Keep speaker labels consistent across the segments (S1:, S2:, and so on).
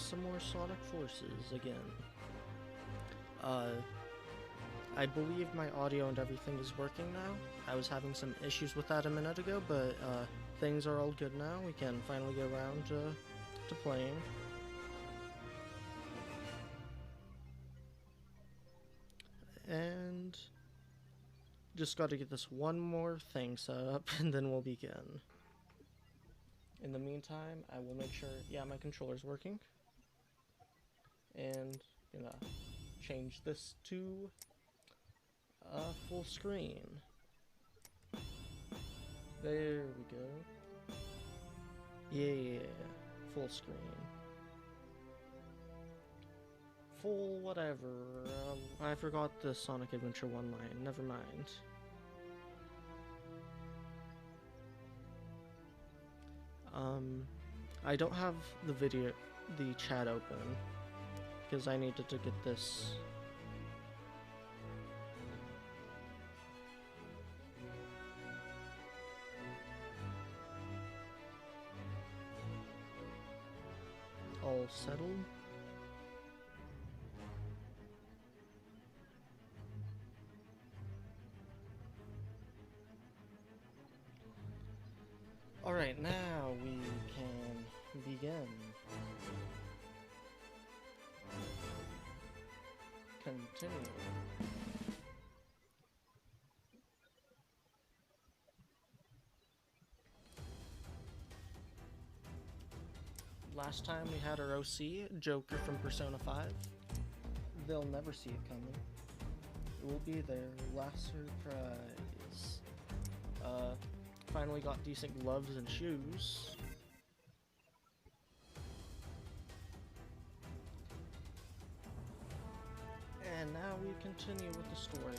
S1: some more Sonic Forces again. I believe my audio and everything is working now. I was having some issues with that a minute ago, but things are all good now. We can finally get around to playing. And just got to get this one more thing set up, and then we'll begin. In the meantime, I will make sure, yeah, my controller's working. And gonna change this to full screen. There we go. Yeah, full screen. Full whatever. I forgot the Sonic Adventure 1 line. Never mind. I don't have the chat open because I needed to get this. All settled. Alright, now we can begin. Continue. Last time we had our OC, Joker from Persona 5. They'll never see it coming. It will be their last surprise. Finally got decent gloves and shoes. And now we continue with the story.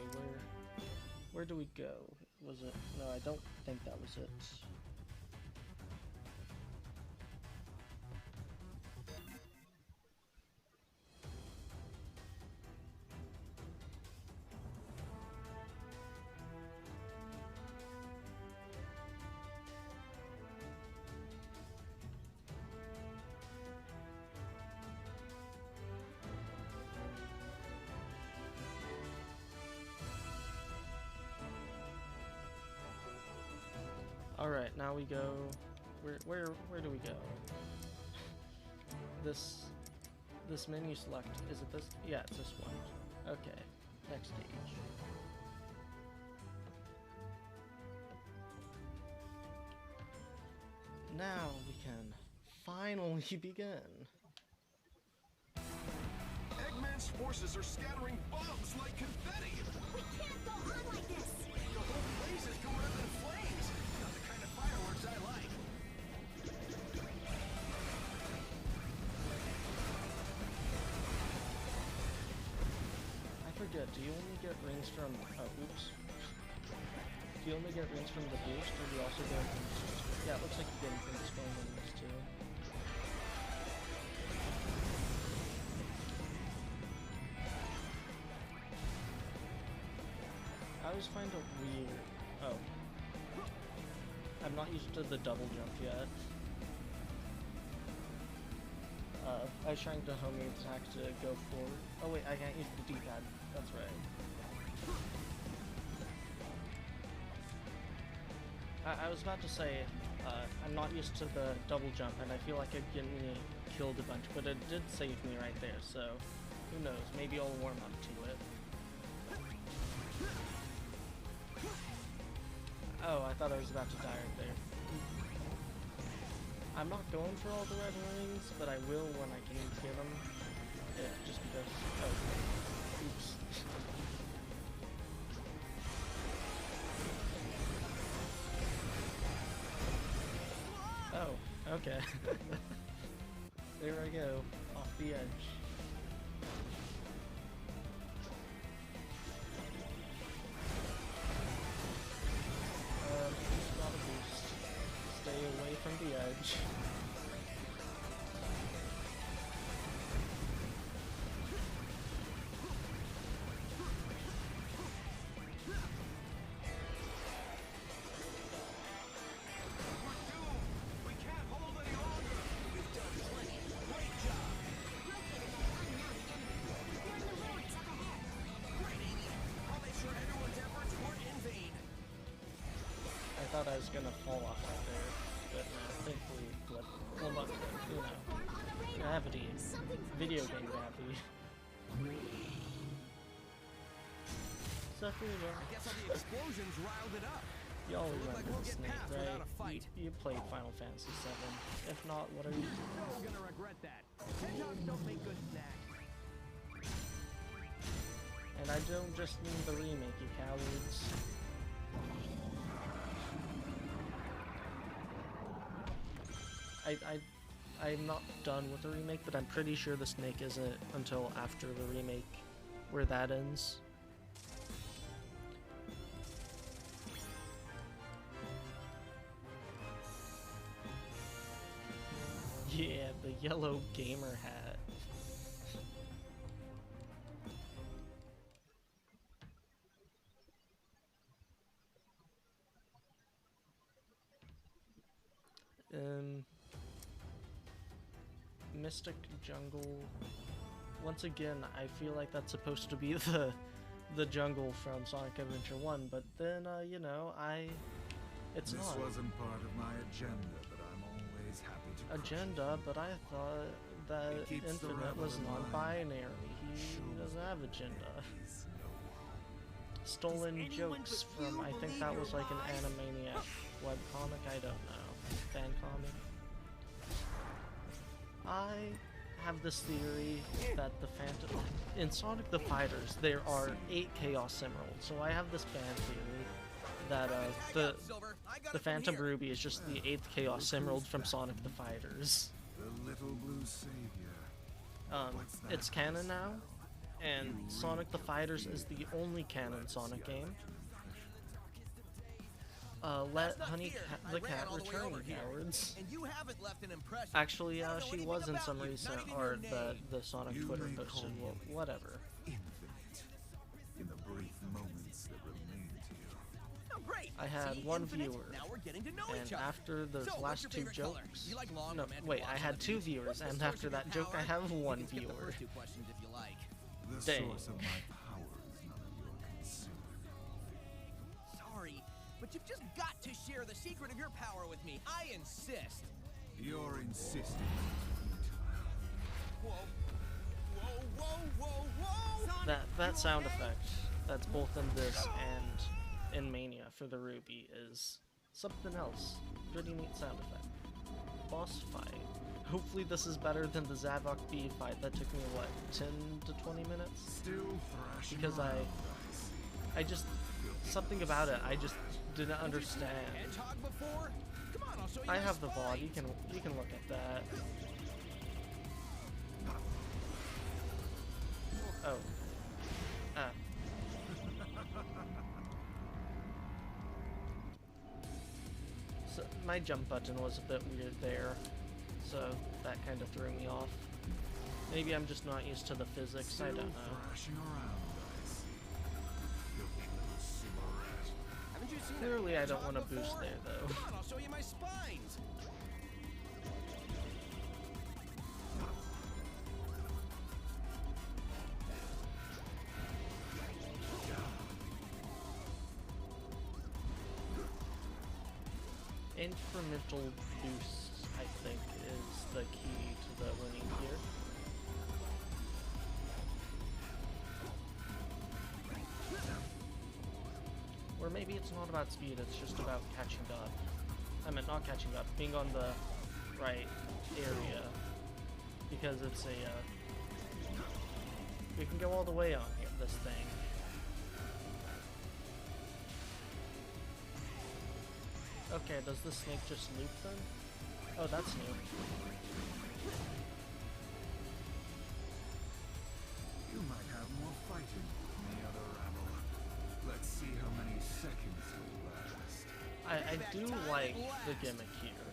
S1: Where do we go? Was it? No, I don't think that was it. Alright, now we go. Where do we go? This menu select, is it this? Yeah, it's this one. Okay, next stage. Now we can finally begin.
S2: Eggman's forces are scattering bombs like confetti!
S3: We can't go on like this!
S2: The whole place is going up in flames! Not the kind of fireworks I like.
S1: I forget, do you only get rings from, oops. Do you only get rings from the boost, or do you also get from, yeah, it looks like you get them from the spawn rings too. I always find it weird. Oh. I'm not used to the double jump yet. I was trying to homing attack to go forward. Oh wait, I can't use the D-pad. That's right. I was about to say, I'm not used to the double jump, and I feel like it'd get me killed a bunch, but it did save me right there, so who knows, maybe I'll warm up to it. Oh, I thought I was about to die right there. I'm not going for all the red rings, but I will when I can get them. Yeah, just because. Oh. Oops. Oh, okay. There I go, off the edge. Just got a boost. Stay away from the edge. thought I was gonna fall off right there, but thankfully, well, not good, you know, gravity, video game gravity. Sucker,
S2: I guess all the explosions riled it up.
S1: you always
S2: Look like
S1: remember
S2: we'll
S1: the
S2: get
S1: snake,
S2: past
S1: right?
S2: without a fight.
S1: You played Final Fantasy VII. If not, what are you?
S2: You're gonna regret that. Hedgehogs don't make good snacks.
S1: And I don't just mean the remake, you cowards. I'm not done with the remake, but I'm pretty sure the snake isn't until after the remake where that ends. Yeah, the yellow gamer hat. Mystic Jungle. Once again, I feel like that's supposed to be the jungle from Sonic Adventure 1, but then, you know, it's
S4: This
S1: not.
S4: wasn't part of my agenda, but I'm always happy to
S1: Agenda, but I thought that
S4: It keeps the
S1: Infinite
S4: rebel
S1: was
S4: in mind.
S1: non-binary. He
S4: Shows
S1: doesn't have agenda.
S4: He's no one.
S1: Stolen
S2: anyone
S1: jokes
S2: but
S1: from,
S2: you
S1: I think
S2: believe
S1: that
S2: your
S1: was like an
S2: lies?
S1: Animaniac webcomic, I don't know. Fan comic. I have this theory that the Phantom... In Sonic the Fighters, there are 8 Chaos Emeralds, so I have this fan theory that the Phantom Ruby is just the 8th Chaos Emerald from Sonic the Fighters.
S4: The little blue savior. What's that?
S1: It's canon now, and Sonic the Fighters is the only canon Sonic game. Let the cat return, you cowards.
S2: And you haven't left an impression.
S1: Actually,
S2: I don't know
S1: she
S2: anything
S1: was in
S2: about
S1: some
S2: you,
S1: recent
S2: not even your
S1: art that
S2: name.
S1: the Sonic
S4: You
S1: Twitter
S4: may
S1: posted.
S4: call
S1: Well,
S4: me
S1: whatever.
S4: Infinite. In the brief moments that remain to you.
S2: Oh, great.
S1: I had
S2: See,
S1: one
S2: Infinite?
S1: viewer,
S2: Now we're getting to know
S1: and
S2: each other.
S1: after those
S2: So, what's
S1: last
S2: your
S1: 2
S2: favorite color?
S1: jokes...
S2: You like long
S1: No,
S2: romantic
S1: wait,
S2: walks
S1: I
S2: on
S1: had
S2: the
S1: 2
S2: beach?
S1: viewers,
S2: What's the
S1: and
S2: source
S1: after
S2: of your
S1: that joke, I
S2: power?
S1: have
S2: You
S1: 1
S2: can skip the
S1: viewer.
S2: first 2 questions if you like.
S4: The
S1: Dang.
S4: source of my power is none of your concern.
S2: Sorry, but you've just got to share the secret of your power with me. I insist.
S4: You're insisting.
S2: Whoa. Whoa, whoa, whoa, whoa!
S1: That sound
S2: okay?
S1: effect, that's both in this and in Mania for the Ruby, is something else. Pretty neat sound effect. Boss fight. Hopefully this is better than the Zavok B fight that took me, what, 10 to 20 minutes?
S4: Still thrashing
S1: Because
S4: around, I see.
S1: I just, something about it, I just didn't understand.
S2: Hedgehog before? Come on, I'll show you
S1: I
S2: my
S1: have the VOD,
S2: spines.
S1: you can look at that. Oh. Ah. So, my jump button was a bit weird there, so that kind of threw me off. Maybe I'm just not used to the physics, I don't know.
S4: Thrashing around, I see. Filthy little cigarette.
S2: Haven't you seen a
S1: Clearly I don't
S2: hedgehog
S1: want to boost
S2: before?
S1: there, though.
S2: Come on, I'll show you my spines.
S1: Incremental boosts, I think, is the key to the winning here. Or maybe it's not about speed, it's just about catching up. I mean, not catching up, being on the right area. Because it's a, we can go all the way on here, this thing. Okay, does the snake just loop then? Oh, that's new.
S4: You might have more fighting than the other rabble. Let's see how many seconds you'll last.
S1: I do like the gimmick here.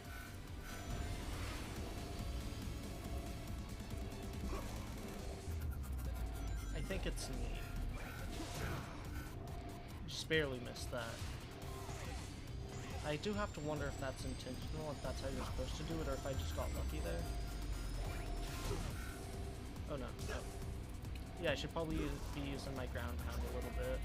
S1: I think it's neat. Just barely missed that. I do have to wonder if that's intentional, if that's how you're supposed to do it, or if I just got lucky there. Oh no. Oh. Yeah, I should probably be using my ground pound a little bit.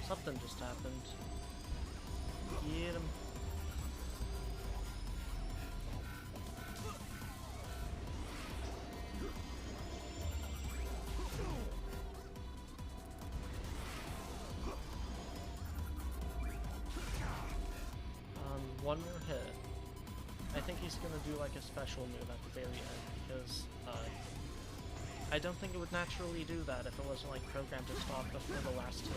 S1: Something just happened. Get him. One more hit. I think he's gonna do like a special move at the very end because I don't think it would naturally do that if it wasn't like programmed to stop before the last hit.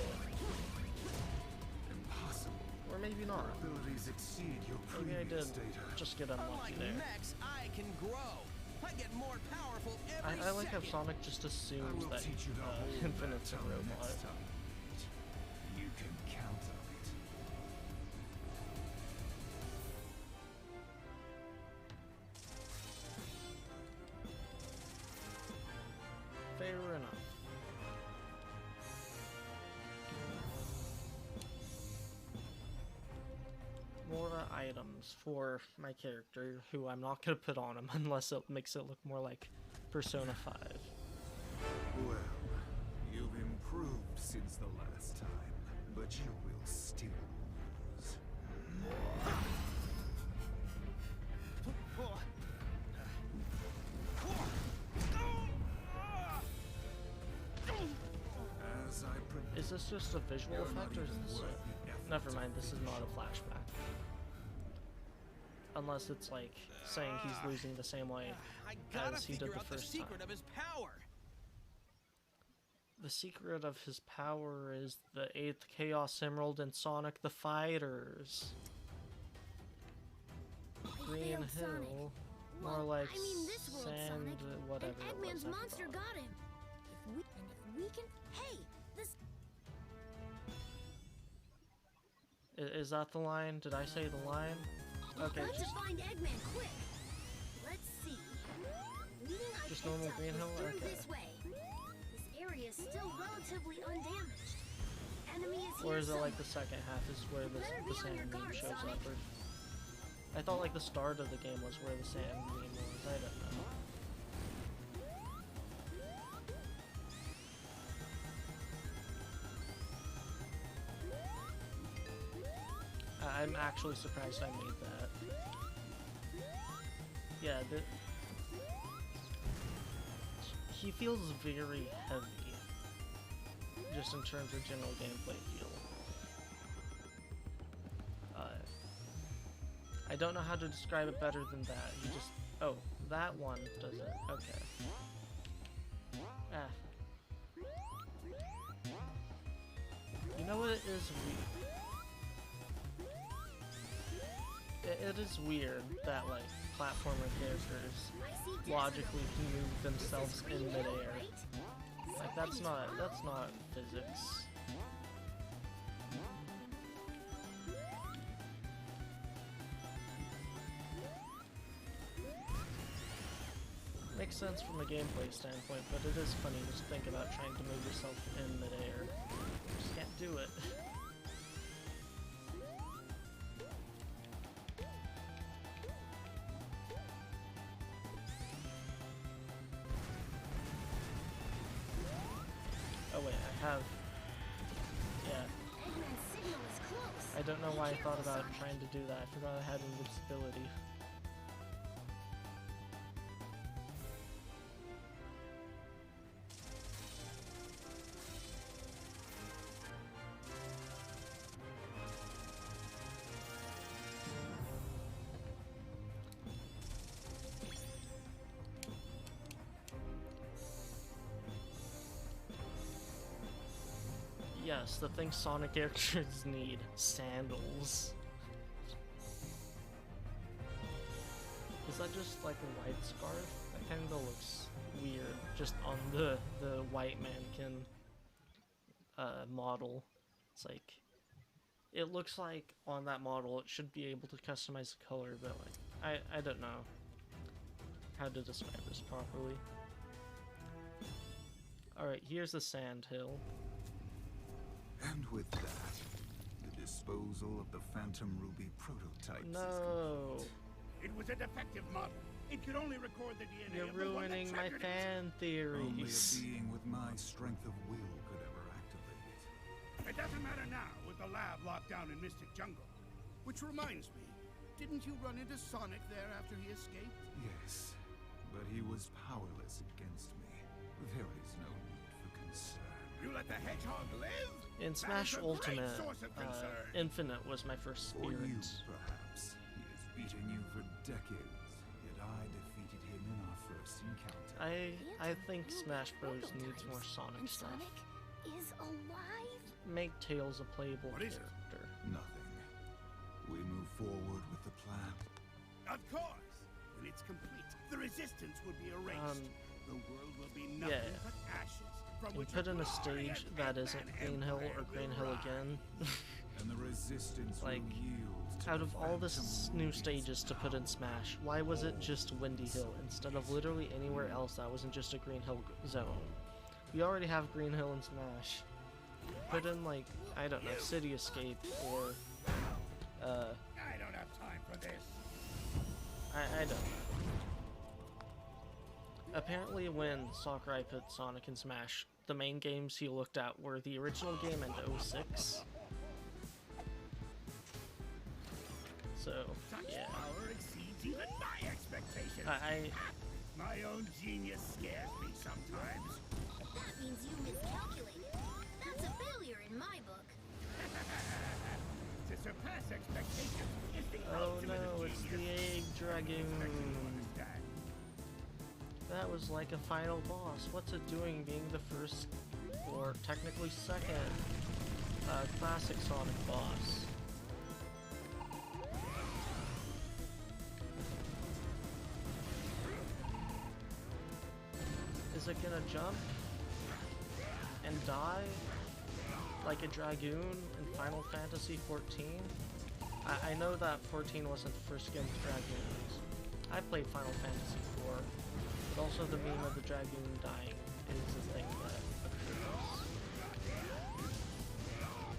S4: Impossible.
S1: Or maybe not.
S4: Your abilities exceed your
S1: Maybe I did
S4: previous data.
S1: just get unlucky
S2: Unlike
S1: there.
S2: mechs, I can grow. I get more powerful every
S1: I like how
S2: second.
S1: Sonic just
S4: I
S1: assumes
S4: will
S1: that
S4: teach you to hold
S1: Infinite's a
S4: that till
S1: robot.
S4: next time. You can count on it.
S1: Fair enough. More items for my character, who I'm not going to put on him unless it makes it look more like Persona 5.
S4: Well, you've improved since the last time, but you will still lose. As I predicted,
S1: Is this just a visual
S4: you're
S1: effect,
S4: not
S1: or is
S4: even
S1: this
S4: worth
S1: a...
S4: the effort
S1: Never
S4: to
S1: mind, this is
S4: finish
S1: not a
S4: off.
S1: flashback. Unless it's like saying he's losing the same way
S2: I gotta
S1: as he did
S2: figure
S1: the
S2: out the
S1: first time.
S2: secret of his power.
S1: The secret of his power is the 8th Chaos Emerald and Sonic the Fighters. Green
S3: failed Sonic.
S1: Hill.
S3: Well,
S1: More like
S3: I mean this world,
S1: sand,
S3: Sonic.
S1: whatever
S3: And
S1: it was,
S3: Eggman's
S1: I
S3: monster
S1: forgot.
S3: got him. If we can, hey, this.
S1: Is that the line? Did I say the line? Okay,
S3: Got to
S1: just
S3: find Eggman quick. Let's see. Leading our
S1: Just
S3: picked
S1: normal
S3: up
S1: Green
S3: is
S1: Hill?
S3: through
S1: Okay.
S3: this way. This area is still relatively undamaged. Enemy is
S1: or
S3: here
S1: is it like
S3: somewhere.
S1: the second half is where the
S3: Better be on
S1: sand
S3: your
S1: meme
S3: guard,
S1: shows
S3: Sonic.
S1: up? Or... I thought like the start of the game was where the sand meme was. I don't know. I'm actually surprised I made that. Yeah, he feels very heavy, just in terms of general gameplay feel. I don't know how to describe it better than that. You just... Oh, that one does it. Okay. Ah. You know what it is weird? It is weird that, like, platformer characters
S3: I see
S1: logically can move themselves
S3: This is
S1: in
S3: Green Hill,
S1: midair.
S3: right?
S1: Like, that's not physics. Makes sense from a gameplay standpoint, but it is funny to think about trying to move yourself in midair. Just can't do it. Oh wait, I have... Yeah,
S3: Eggman's signal is close.
S1: I don't know
S3: Be
S1: why I
S3: careful,
S1: thought about
S3: Sonic.
S1: trying to do that. I forgot I had invincibility. Yes, the thing Sonic characters need. Sandals. Is that just like a white scarf? That kind of looks weird, just on the white mannequin model. It's like, it looks like on that model it should be able to customize the color, but like, I don't know how to describe this properly. Alright, here's the sand hill.
S4: And with that, the disposal of the Phantom Ruby prototypes is
S1: No!
S5: It was a defective model. It could only record the DNA
S1: You're
S5: of the one that
S1: ruining my
S5: triggered
S1: fan
S4: complete. Only a
S1: theories.
S4: being with my strength of will could ever activate it.
S5: It doesn't matter now with the lab locked down in Mystic Jungle. Which reminds me, didn't you run into Sonic there after he escaped?
S4: Yes, but he was powerless against me. There is no need for concern.
S5: You let the hedgehog live?
S1: In
S5: That
S1: Smash
S5: is a great
S1: Ultimate,
S5: source of concern.
S1: Infinite was my first
S4: For
S1: spirit.
S4: you, perhaps. He has beaten you for decades, yet I defeated him in our first encounter.
S1: I think Smash Bros. Needs more Sonic
S3: And
S1: stuff.
S3: Sonic is alive?
S1: Make Tails a playable
S5: What is it?
S1: character.
S4: Nothing. We move forward with the plan.
S5: Of course! When it's complete, the resistance will be erased. The world will be nothing
S1: yeah.
S5: but ashes. From
S1: We
S5: which
S1: put in a
S5: glorious
S1: stage that isn't
S5: Eggman
S1: Green Hill or
S5: Empire
S1: Green
S5: will
S1: Hill
S5: rise.
S1: again.
S4: And the resistance
S1: Like,
S4: will yield to
S1: Out
S4: the
S1: of all the
S4: Phantom
S1: new
S4: Rubies
S1: stages to put in Smash, why was it just Windy Hill instead of literally anywhere else that wasn't just a Green Hill zone? We already have Green Hill in Smash. Put in, like, I don't know, City Escape or,
S5: I don't have time for this.
S1: I don't know. Apparently when Sakurai put Sonic in Smash, the main games he looked at were the original game and 06. So,
S5: Such
S1: yeah.
S5: power exceeds even my expectations. My own genius scares me sometimes.
S3: That means you miscalculated. That's a failure in my book.
S5: To surpass expectations is the
S1: Oh
S5: ultimate
S1: no,
S5: of
S1: it's the
S5: genius.
S1: Egg Dragoon.
S5: Expect you to understand.
S1: That was like a final boss. What's it doing being the first, or technically second, classic Sonic boss? Is it gonna jump and die like a Dragoon in Final Fantasy 14? I know that 14 wasn't the first game of Dragoons. I played Final Fantasy 4, but also the meme of the Dragoon dying is a thing that occurs.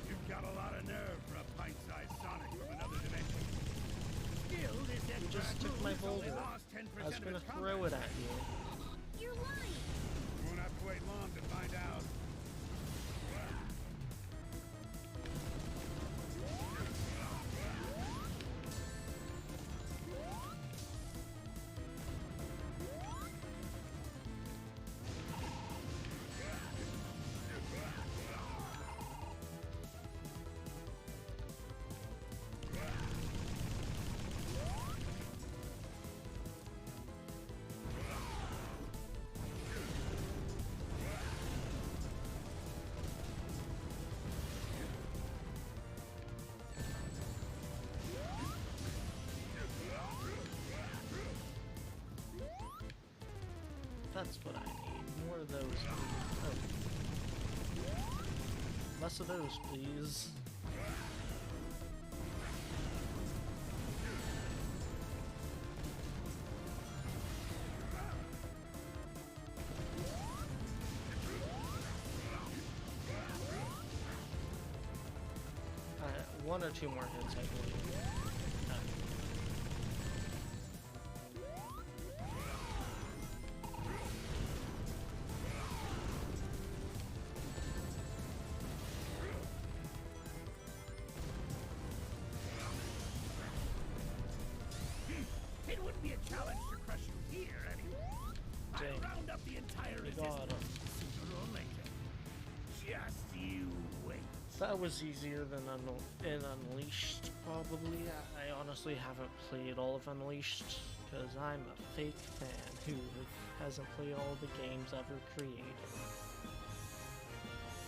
S5: You've got a lot of nerve for a pint-sized Sonic from another dimension. Still, this
S1: You just took my
S5: Dragoon's only
S1: boulder.
S5: lost 10%
S1: I was
S5: of
S1: gonna
S5: its
S1: throw
S5: combat.
S1: it at you.
S3: You're lying.
S5: You won't have to wait long to find out.
S1: That's what I need. More of those. Oh. Less of those, please. One or two more hits, I believe.
S5: It wouldn't be a challenge to crush you here anymore.
S1: Dang.
S5: I'll round up the entire
S1: We got
S5: resistance
S1: him.
S5: sooner or later. Just you wait.
S1: That was easier than in Unleashed, probably. I honestly haven't played all of Unleashed, because I'm a fake fan who hasn't played all the games ever created.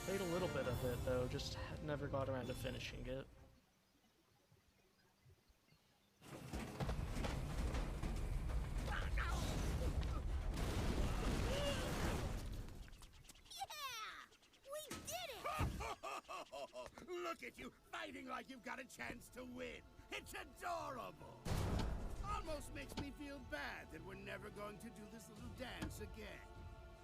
S1: Played a little bit of it, though, just never got around to finishing it.
S5: Look at you, fighting like you've got a chance to win. It's adorable. Almost makes me feel bad that we're never going to do this little dance again.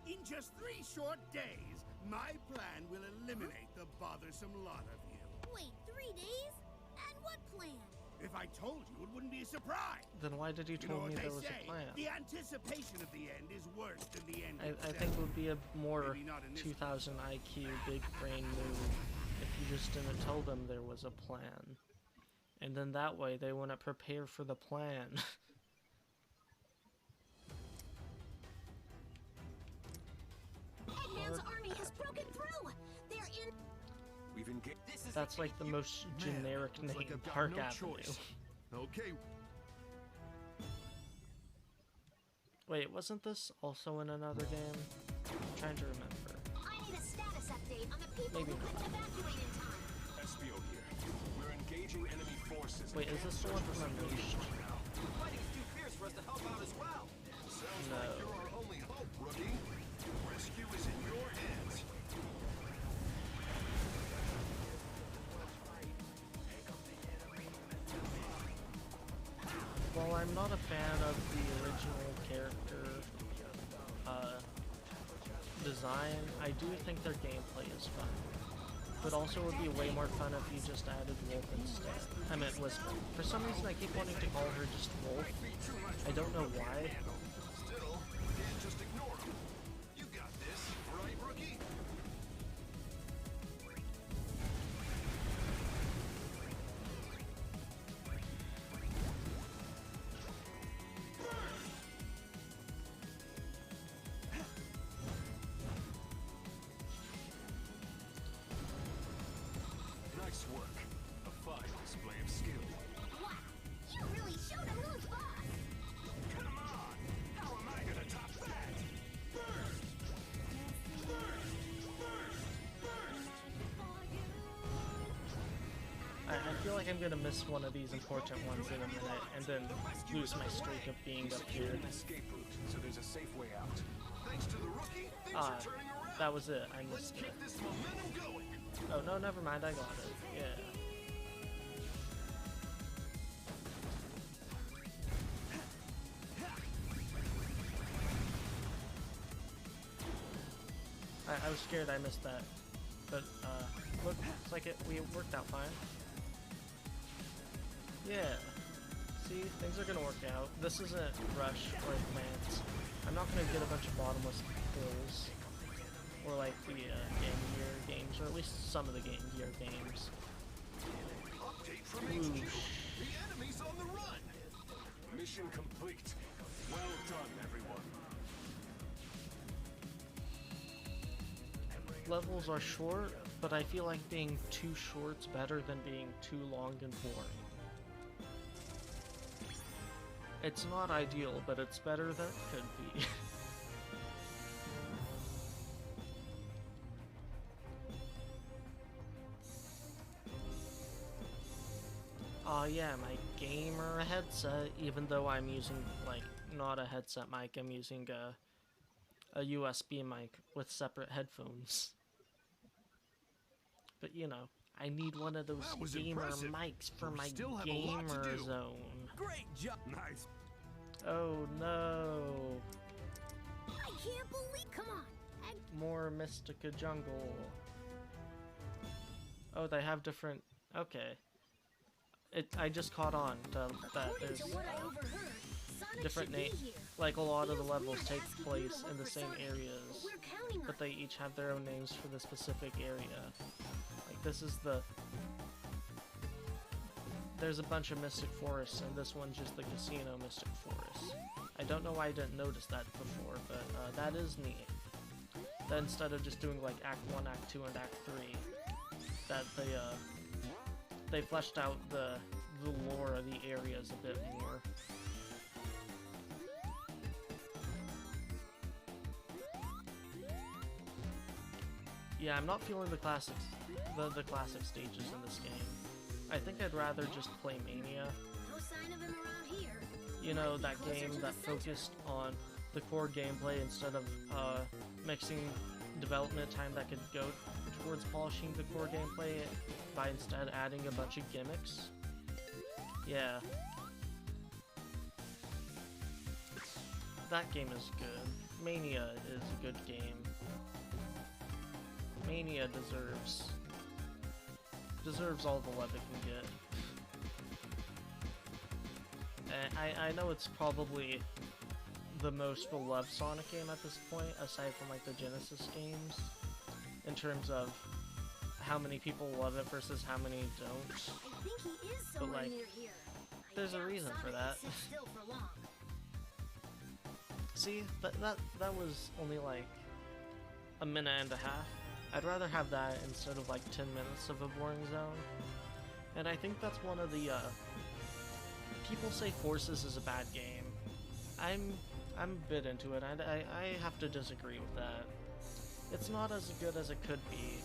S5: In just 3 short days, my plan will eliminate the bothersome lot of you.
S3: Wait, 3 days? And what plan?
S5: If I told you, it wouldn't be a surprise.
S1: Then why did you
S5: You know
S1: tell me
S5: what
S1: there
S5: they
S1: was
S5: say,
S1: a plan?
S5: the anticipation of the end is worse than the end
S1: I
S5: itself.
S1: think it would be a more
S5: Maybe not in this
S1: 2000 IQ big brain move if you just didn't tell them there was a plan. And then that way they wouldn't prepare for the plan.
S3: Eggman's army has broken through! They're in...
S2: We've engaged.
S1: That's like the most generic
S4: looks
S1: name,
S4: like I've got
S1: Park
S4: no
S1: Avenue.
S4: choice. Okay.
S1: Wait, wasn't this also in another game? I'm trying to remember.
S3: I need a status update on the people
S1: Maybe
S3: who couldn't evacuate in time.
S2: SBO here. We're engaging enemy forces.
S1: Wait, is this the one from Unleashed?
S2: Fighting's too fierce for us to help out as well. Sounds
S1: No.
S2: like you're our only hope, rookie. Rescue is in your hands.
S1: While I'm not a fan of the original character design, I do think their gameplay is fun. But also it would be way more fun if you just added Wolf instead. I meant Whisper. For some reason I keep wanting to call her just Wolf. I don't know why.
S2: Still, you can't just ignore them. You got this, right, rookie? Nice work. A fine display of skill.
S3: Wow! You really showed a move, boss!
S2: Come on! How am I gonna top that?
S1: I feel like I'm gonna miss one of these important ones in a minute, and then lose my streak of being up here.
S2: Secured an escape route, so there's a safe way out. Thanks to the rookie, things
S1: Ah,
S2: are turning around.
S1: that was it. I
S2: Let's
S1: missed it.
S2: keep this momentum going.
S1: Oh, no, never mind. I got it. Yeah. I was scared I missed that. But, looks like we worked out fine. Yeah. See, things are gonna work out. This isn't Rush or Advance. I'm not gonna get a bunch of bottomless holes. Or like the Game Gear games, or at least some of the Game Gear games.
S2: Update from
S1: Ooh.
S2: HQ. The enemy's on the run. Mission complete. Well done, everyone.
S1: Levels are short, but I feel like being too short's better than being too long and boring. It's not ideal, but it's better than it could be. Yeah, my gamer headset, even though I'm using, like, not a headset mic, I'm using a USB mic with separate headphones. But, you know, I need one of those
S4: That was
S1: gamer
S4: impressive.
S1: mics for
S4: We
S1: my
S4: still have a lot to
S1: gamer
S4: do.
S1: zone.
S5: Great job.
S4: Nice.
S1: Oh no.
S3: I can't believe... Come on!
S1: More Mystica Jungle. Oh, they have different... Okay. I just caught on to that
S3: According
S1: there's
S3: to what I overheard, Sonic
S1: different
S3: should be
S1: name.
S3: here.
S1: Like a lot of the
S3: Feels
S1: levels
S3: weird
S1: take
S3: asking you
S1: place
S3: to
S1: in
S3: look
S1: the
S3: for
S1: same
S3: Sonic,
S1: areas,
S3: but we're counting on
S1: but they each have their own names for the specific area. Like this is the... There's a bunch of Mystic Forests, and this one's just the Casino Mystic Forest. I don't know why I didn't notice that before, but that is neat. That instead of just doing like Act 1, Act 2, and Act 3, that they fleshed out the lore of the areas a bit more. Yeah, I'm not feeling the classics, the classic stages in this game. I think I'd rather just play Mania.
S3: No sign of him around here.
S1: You know, that game that focused on the core gameplay instead of mixing development time that could go towards polishing the core gameplay by instead adding a bunch of gimmicks. Yeah. That game is good. Mania is a good game. Mania deserves all the love it can get. And I know it's probably the most beloved Sonic game at this point, aside from like the Genesis games, in terms of how many people love it versus how many don't.
S3: I think he is
S1: But,
S3: somewhere
S1: like,
S3: near here.
S1: there's a
S3: doubt
S1: reason for
S3: Sonic
S1: that.
S3: can sit still for long.
S1: See, that was only like a minute and a half. I'd rather have that instead of like 10 minutes of a boring zone. And I think that's one of the people say Forces is a bad game. I'm a bit into it. I have to disagree with that. It's not as good as it could be,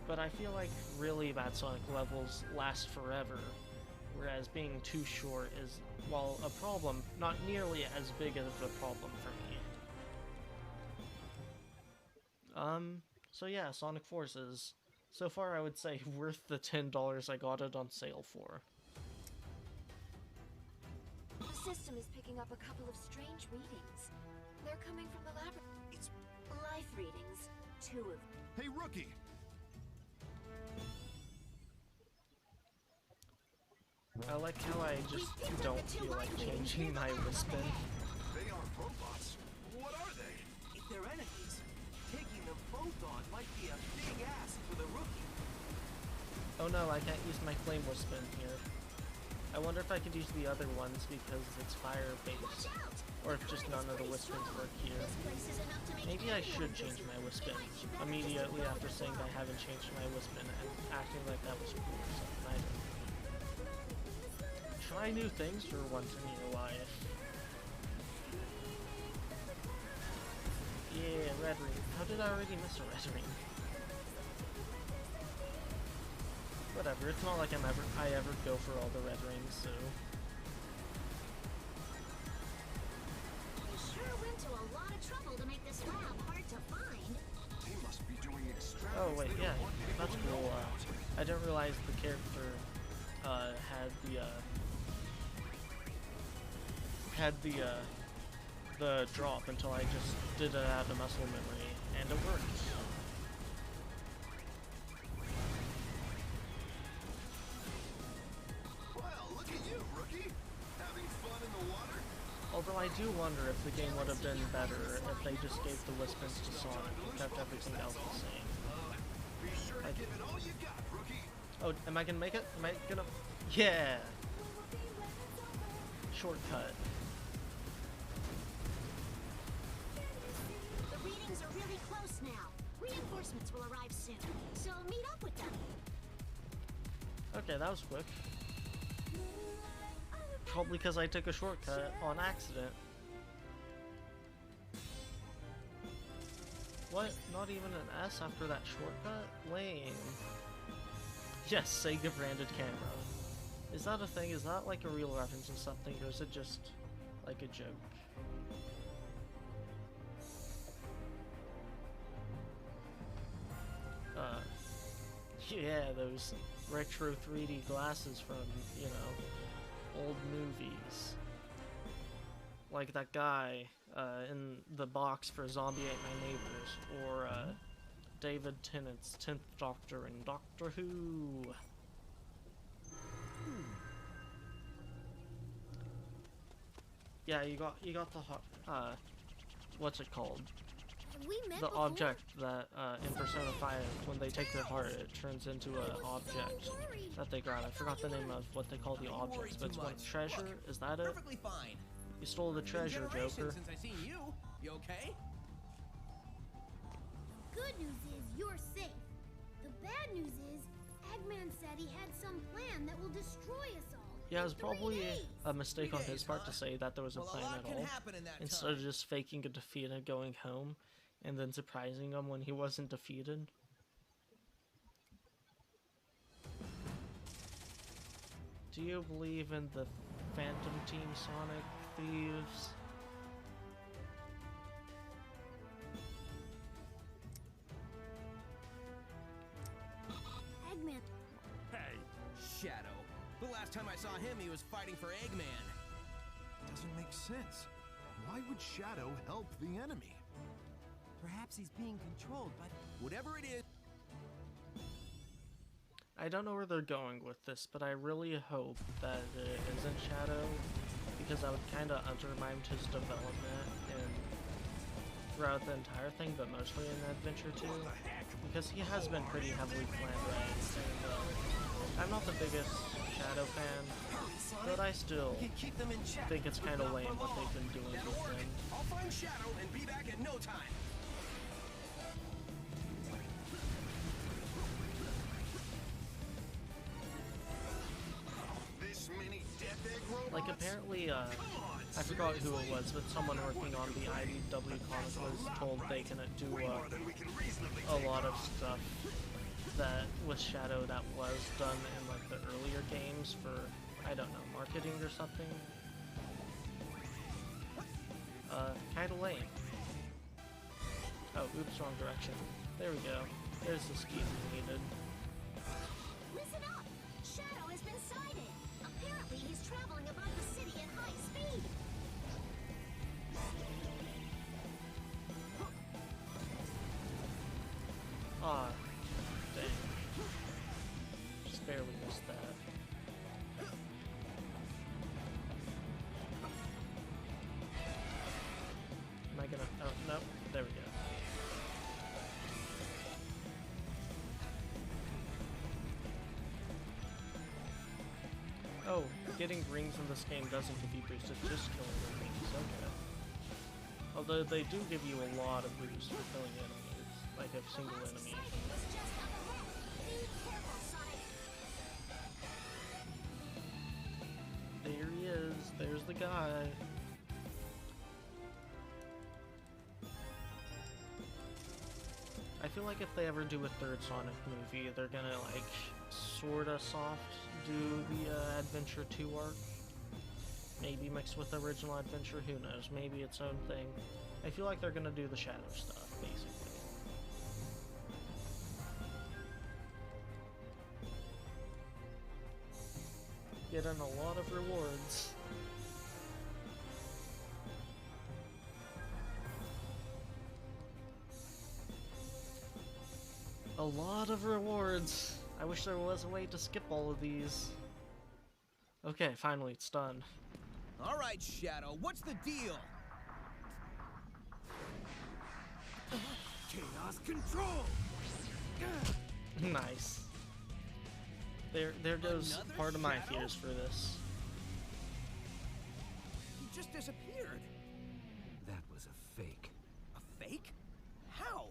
S1: but I feel like really bad Sonic levels last forever, whereas being too short is, while a problem, not nearly as big of a problem for me. So yeah, Sonic Forces. So far I would say worth the $10 I got it on sale for.
S6: The system is picking up a couple of strange readings. They're coming from the laboratory.
S5: It's...
S6: Life readings. 2 of them.
S2: Hey, rookie!
S1: I like how I just don't feel like changing my Wispin.
S2: They aren't robots. What are they?
S7: If they're enemies, taking them both on might be a big ask for the rookie.
S1: Oh no, I can't use my Flame Wispin here. I wonder if I could use the other ones because it's fire-based. Or if just none of the Wispins work here. Maybe I should change my Wispin immediately after saying I haven't changed my Wispin and acting like that was cool or something. I don't know. Try new things for once in your life. Yeah, Red Ring. How did I already miss a Red Ring? Whatever, it's not like I ever go for all the Red Rings, so...
S3: They sure went to a lot of trouble to make this lab hard to find.
S2: They must be doing experiments.
S1: Oh wait,
S2: they
S1: yeah,
S2: don't want anyone
S1: that's
S2: to know
S1: cool.
S2: about.
S1: I didn't realize the character had the drop until I just did it out of muscle memory, and it worked.
S2: Well, look at you, rookie! Having fun in the water?
S1: Although I do wonder if the game would have been better if they just gave the Wispins to Sonic and kept everything else the same.
S2: Be sure to give it all you got, rookie!
S1: Oh, am I gonna make it? Am I gonna... Yeah! Shortcut.
S3: The readings are really close now. Reinforcements will arrive soon, so meet up with them.
S1: Okay, that was quick. Probably because I took a shortcut on accident. What? Not even an S after that shortcut? Lame. Yes, Sega branded camera. Is that a thing? Is that like a real reference to something, or is it just like a joke? Yeah, those retro 3D glasses from, you know, old movies. Like that guy in the box for Zombie Ate My Neighbors, or David Tennant's 10th Doctor in Doctor Who. Yeah, you got the hot, what's it called?
S3: Have we met
S1: The
S3: before?
S1: object that in Persona 5, when they take their heart, it turns into an object that they grab. I forgot the name of what they call the objects, but it's one treasure. Is that it?
S7: Perfectly fine.
S1: You stole the treasure,
S7: Generation
S1: Joker.
S7: since I seen you. You okay?
S3: The good news is you're safe. The bad news is Eggman said he had some plan that will destroy us all.
S1: Yeah, it was
S3: in 3
S1: probably
S3: days.
S1: a mistake
S7: 3
S1: on his
S7: days,
S1: part
S7: huh?
S1: to say that there was a
S7: Well,
S1: plan
S7: a lot
S1: at
S7: can
S1: all,
S7: happen in that
S1: instead of just faking a defeat and going home, and then surprising him when he wasn't defeated. Do you believe in the Phantom Team Sonic Thieves?
S3: Eggman.
S7: Hey, Shadow. The last time I saw him, he was fighting for Eggman.
S2: Doesn't make sense. Why would Shadow help the enemy?
S7: Perhaps he's being controlled by whatever it is.
S1: I don't know where they're going with this, but I really hope that it isn't Shadow, because that would kind of undermine his development in throughout the entire thing, but mostly in Adventure 2, because he has been pretty heavily flanderized, and I'm not the biggest Shadow fan, but I still
S7: Keep them in check.
S1: think it's kind of lame what they've been doing
S7: That'll
S1: with
S7: work.
S1: him.
S7: I'll find Shadow and be back in no time.
S2: This many death egg robots?
S1: Like, apparently, I forgot who it was, but someone working on the IDW comic was told they can do a lot of stuff that was Shadow that was done in like the earlier games for, I don't know, marketing or something. Kinda lame. Oh, oops, wrong direction. There we go. There's the speed we needed.
S3: Listen up! Shadow has been sighted. Apparently he's traveling above the city at high speed.
S1: Ah, dang. Just barely missed that. Am I gonna... Oh, no. There we go. Oh, getting rings in this game doesn't give you boosts, it's just killing enemies. Okay. Although they do give you a lot of boosts for killing enemies, like a single enemy.
S3: Sighting was just up ahead. Be careful, Sonic.
S1: There he is. There's the guy. I feel like if they ever do a third Sonic movie, they're gonna like sorta soft do the Adventure 2 arc. Maybe mixed with original Adventure, who knows? Maybe its own thing. I feel like they're gonna do the Shadow stuff, basically. Getting a lot of rewards. A lot of rewards. I wish there was a way to skip all of these. Okay, finally, it's done.
S8: All right, Shadow, what's the deal?
S5: Chaos control!
S1: Nice. There goes
S8: Another
S1: part of my
S8: shadow?
S1: fears for this.
S8: He just disappeared.
S4: That was a fake.
S8: A fake? How?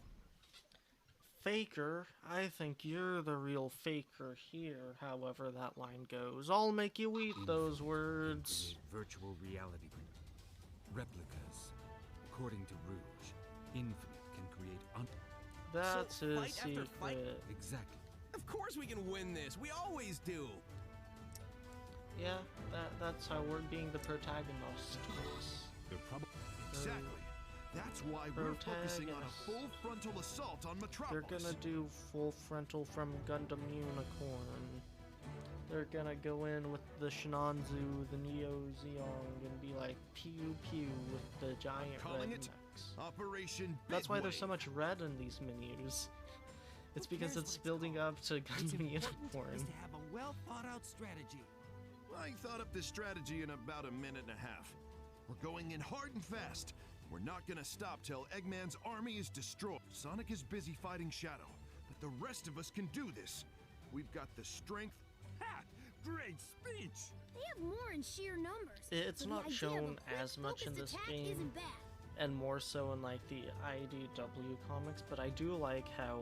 S1: Faker, I think you're the real faker here, however that line goes. I'll make you eat those words.
S4: A virtual reality. Replicas. According to Rouge, Infinite can create
S1: That's
S8: So,
S1: his
S8: fight after fight?
S1: secret.
S4: Exactly.
S8: Of course we can win this. We always do.
S1: Yeah, that's how we're being the protagonist.
S2: They're probably exactly. That's why we're focusing on a full frontal assault on Metropolis.
S1: They're gonna do full frontal from Gundam Unicorn. They're gonna go in with the Shinanzu, the Neo Zeong, and be like pew pew with the giant
S2: Calling
S1: red
S2: it
S1: mechs.
S2: Operation
S1: That's why there's so
S2: Bidwave.
S1: much red in these menus. It's because it's building up to Gundam Unicorn.
S7: Is to have a well-thought-out strategy.
S2: I thought up this strategy in about a minute and a half. We're going in hard and fast. We're not gonna stop till Eggman's army is destroyed. Sonic is busy fighting Shadow, but the rest of us can do this. We've got the strength. Ha! Great speech!
S3: They have more in sheer numbers.
S1: It's
S3: so the
S1: not
S3: idea of a
S1: shown
S3: quick,
S1: as much in
S3: focused
S1: this
S3: attack
S1: game,
S3: isn't bad.
S1: and more so in like the IDW comics, but I do like how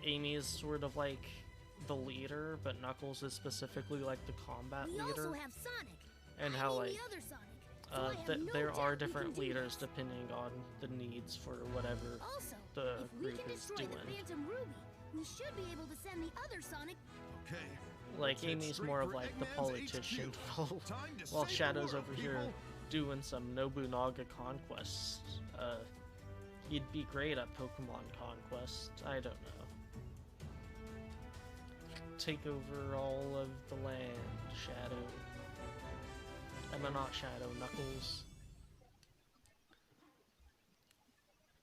S1: Amy is sort of like the leader, but Knuckles is specifically like the combat
S3: We
S1: leader,
S3: also have Sonic.
S1: and
S3: I
S1: how
S3: mean
S1: like
S3: the other Sonic. So I have no
S1: there
S3: doubt
S1: are
S3: we can
S1: different
S3: do
S1: leaders
S3: this.
S1: depending on the needs for whatever
S3: Also,
S1: the
S3: if we
S1: group
S3: can
S1: is
S3: destroy the
S1: doing.
S3: Phantom Ruby, we should be able to send the other Sonic.
S2: Okay.
S1: Like
S2: let's head
S1: Amy's
S2: straight
S1: more of
S2: for
S1: like the
S2: Eggman's
S1: politician,
S2: HQ.
S1: while,
S2: Time to
S1: while
S2: save the
S1: Shadow's
S2: world,
S1: over here
S2: people.
S1: doing some Nobunaga conquests. He'd be great at Pokemon Conquest. I don't know. Take over all of the land, Shadow. I mean, not Shadow, Knuckles.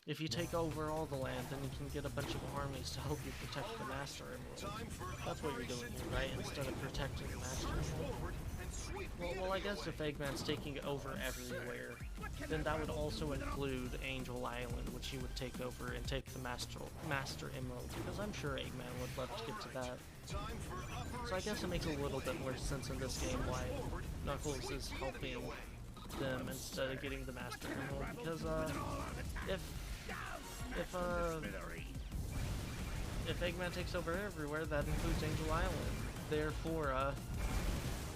S1: If you take over all the land, then you can get a bunch of armies to help you protect the Master Emerald.
S2: Time for
S1: That's what you're doing here, right? Instead of protecting the Master
S2: Surge
S1: Emerald.
S2: forward and
S1: Well, I guess if Eggman's taking over everywhere, then that would also include Angel Island, which he would take over and take the Master Emerald, because I'm sure Eggman would love to get to that. So I guess it makes a little bit more sense in this game why Knuckles is helping them instead of getting the Master Emerald, because if Eggman takes over everywhere, that includes Angel Island. Therefore,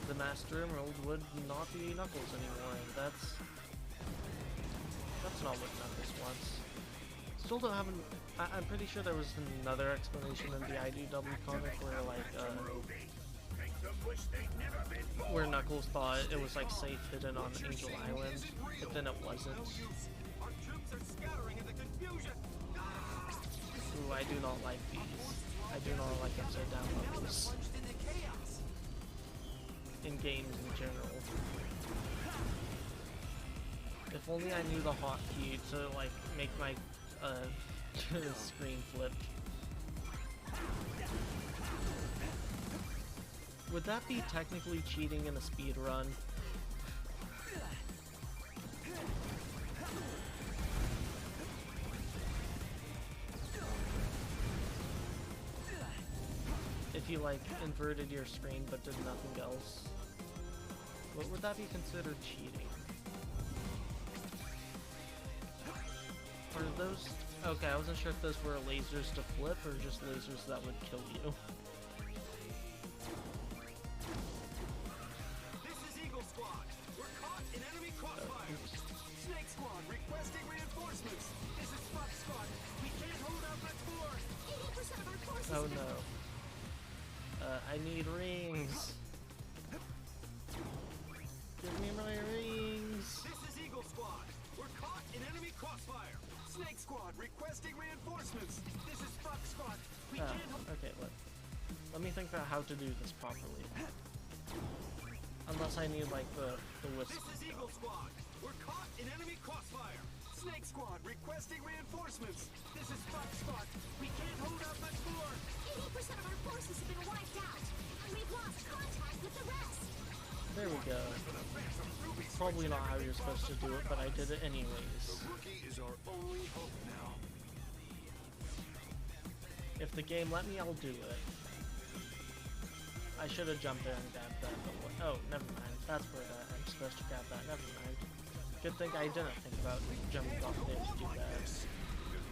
S1: the Master Emerald would not be Knuckles anymore, and that's not what Knuckles wants. Still don't have I'm pretty sure there was another explanation in the IDW comic where, like, where Knuckles thought it was, like, safe hidden on Angel Island, but then it wasn't. Ooh, I do not like these. I do not like upside down levels. In games in general. If only I knew the hotkey to, like, make my, screen flip. Would that be technically cheating in a speed run? If you, like, inverted your screen but did nothing else? What would that be considered cheating? Or those... Okay, I wasn't sure if those were lasers to flip or just lasers that would kill you.
S7: This is Eagle Squad. We're caught in enemy crossfire. Snake Squad requesting reinforcements. This is Fox Squad. We can't hold out much more. 80% of our forces.
S1: Oh no. I need rings. Give me my rings.
S7: This is Eagle Squad. We're caught in enemy crossfire. Snake Squad requesting reinforcements. This is Fox Squad. We can't hold.
S1: Okay, let me think about how to do this properly. Unless I need, like, the wisp.
S7: This is Eagle Squad. We're caught in enemy crossfire. Snake Squad requesting reinforcements. This is Fox Squad. We can't hold out much more.
S3: 80% of our forces have been wiped out, and we've lost contact with the rest.
S1: There we go. Probably not how you're supposed to do it, but I did it anyways.
S2: The rookie is our only hope now.
S1: If the game let me, I'll do it. I should have jumped there and grabbed that, but what? Oh, never mind. That's where I'm supposed to grab that. Never mind. Good thing I didn't think about jumping off there to do that.
S4: As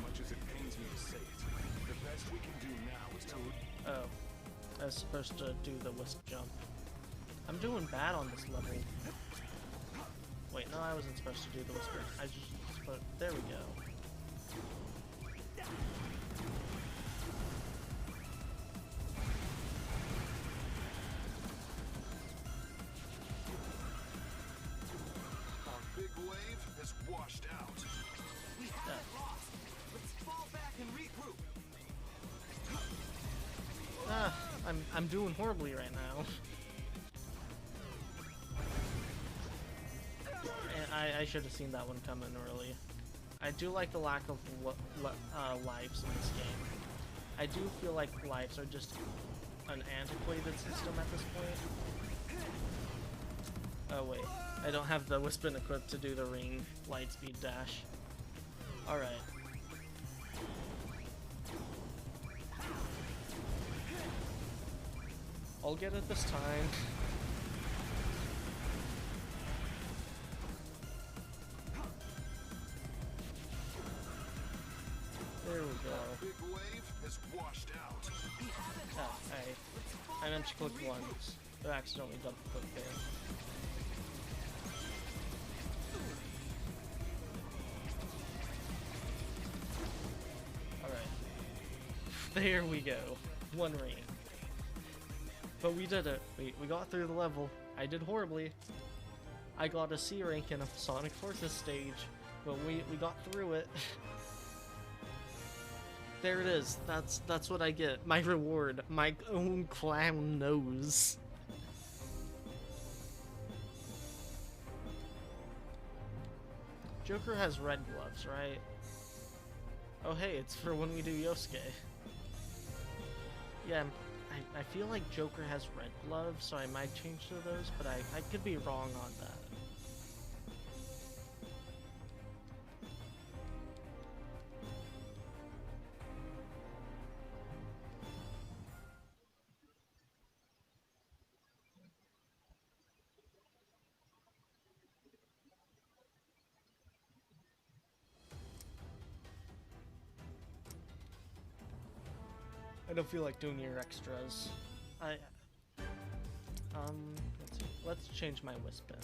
S4: much as it pains me to say it, the best we can do now is to...
S1: Oh, I was supposed to do the wisp jump. I'm doing bad on this level. Wait, no, I wasn't supposed to do the whisper. I just put. There we go.
S2: Our big wave has washed out.
S7: We have it lost. Let's fall back and regroup.
S1: I'm doing horribly right now. And I should have seen that one coming early. I do like the lack of lives in this game. I do feel like lives are just an antiquated system at this point. Oh wait, I don't have the Wispin equipped to do the ring lightspeed dash. Alright. I'll get it this time. There we go.
S2: Big wave has washed out.
S1: Oh, I meant to click once. I accidentally double clicked there. Alright. There we go. One ring. But we did it. We got through the level. I did horribly. I got a C rank in a Sonic Forces stage. But we got through it. There it is. That's what I get. My reward. My own clown nose. Joker has red gloves, right? Oh hey, it's for when we do Yosuke. Yeah, I feel like Joker has red gloves, so I might change to those, but I could be wrong on that. I don't feel like doing your extras. Let's see. Let's change my wristband.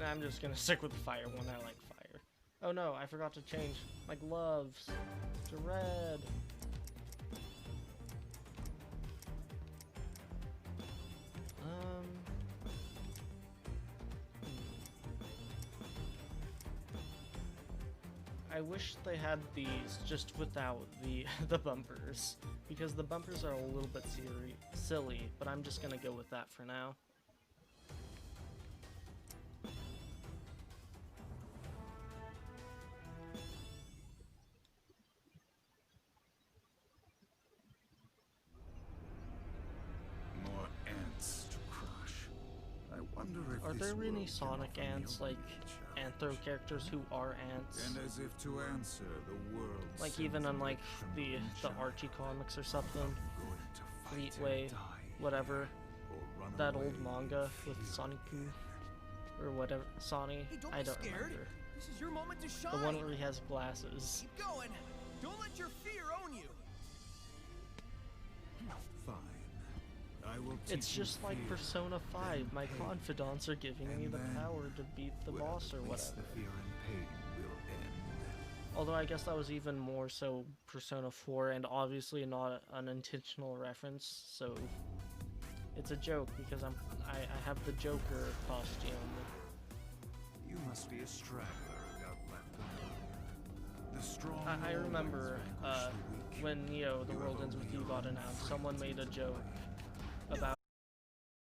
S1: I'm just gonna stick with the fire one. I like fire. Oh no, I forgot to change my gloves to red. I wish they had these just without the bumpers, because the bumpers are a little bit silly, but I'm just gonna go with that for now.
S4: More ants to crush. I wonder if
S1: Are
S4: this
S1: there really
S4: world
S1: Sonic
S4: can offer me
S1: ants,
S4: a
S1: like
S4: real
S1: Anthro
S4: challenge.
S1: characters who are ants?
S4: And as if to answer the world.
S1: Like even on like the Archie comics or something, Fleetway, whatever, that old manga with Sonic-Ku or whatever, Sonny,
S8: Hey, don't
S1: I
S8: be
S1: don't
S8: scared.
S1: remember.
S8: This is your moment to shine.
S1: The one where he has glasses.
S8: Keep going. Don't let your fear own you.
S4: Fine. I will
S1: It's
S4: teach you
S1: just like
S4: fear,
S1: Persona 5. My
S4: pain,
S1: confidants are giving me
S4: and
S1: the
S4: then,
S1: power to beat the
S4: well,
S1: boss or
S4: at least
S1: whatever.
S4: The fear and pain will end.
S1: Although I guess that was even more so Persona 4 and obviously not an intentional reference, so it's a joke because I have the Joker costume.
S4: You must be a straggler without left behind. The strong
S1: I remember
S4: always vanquish the weak.
S1: when Neo, The
S4: You
S1: World
S4: have
S1: Ends With
S4: only
S1: You
S4: your
S1: got
S4: own
S1: announced, someone
S4: friends
S1: made a
S4: to
S1: joke
S4: blame.